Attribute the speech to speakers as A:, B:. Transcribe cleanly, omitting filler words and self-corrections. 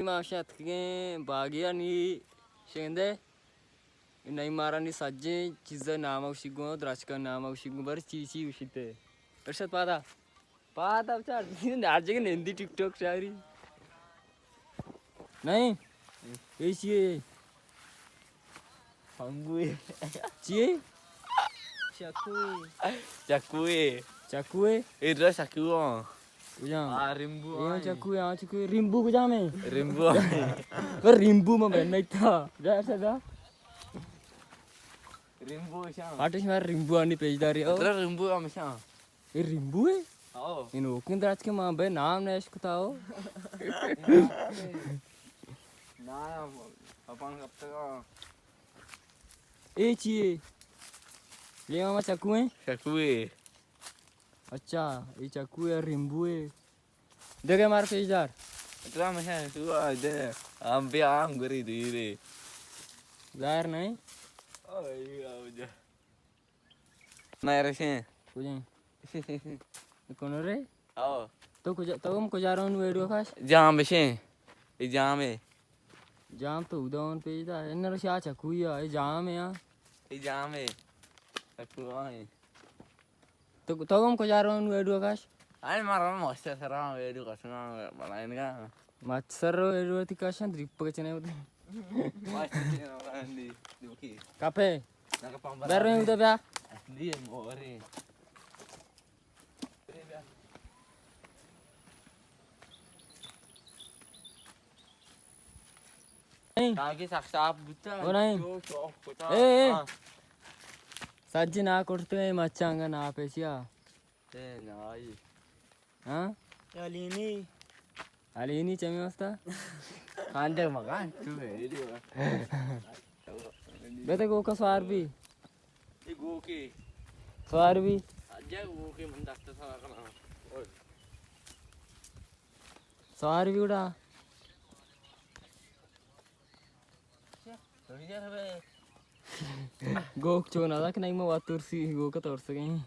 A: Maafshatke bagia ni shende inai mara ni sajje chizza nama ushigo drachka nama ushigo bar chichi ushite Arshad pada bachar आज के Hindi TikTok शायरी नहीं ये
B: Hangui.
A: ची
B: Cakue.
A: चकुए
B: Itu sakuo.
A: उजाम
B: Rimbu.
A: ये चकुए रिम्बू को जामे
B: Rimbu.
A: पर रिम्बू में बैठना इतना जा सदा
B: Rimbu siang.
A: आर्टिस्ट मार रिम्बू आनी पेजदारी ओ
B: Terus rimbu am siang.
A: ये रिम्बू है
B: Oh.
A: इन ओकिन द्राच के मां बे नाम नेश कुताओ
B: Nah, apaan kata?
A: ए ची ये मामा चकुए
B: Cakue.
A: अच्छा ये चकुए रिम्बू है देखे मार पेजदार
B: Itu am siang itu ada. Ambil am guri diri.
A: जाहिर नहीं
B: Oh iya udah. Nah resnya.
A: कुछ कौन रे
B: Oh.
A: तो हम कुछ जा रहा हूँ वीडियो खास
B: Jam besi. Jam eh.
A: जाम तो उदावन पेजदार इन रशिया चकुए ये जाम है यार
B: Jam eh. Cakue.
A: तो हम कुछ जा रहा हूँ वीडियो खास
B: Ay marah monster serang itu kasih balain kan.
A: मत्सर वीडियो थी काशन ट्रिप के चने होते
B: Monster orang di bukit.
A: Cafe
B: Nak pambar.
A: बैर में उधर ब्याह
B: Dia mau ori.
A: नहीं
B: Kaki saksa buta.
A: Oh, naik. Eh. सज्जी ना करते हैं मचांगा ना पेशिया
B: Eh, nai.
A: हाँ
B: Alini.
A: अलीनी चमी वस्ता
B: Kandang makan. Tu itu.
A: बेटे गो का स्वार भी
B: Goki.
A: स्वार भी
B: Aja goki mendak tu sama kan.
A: स्वार भी उड़ा
B: Kerja apa?
A: गो चोना था कि नहीं मैं बात तुरसी गो का तोड़ सकें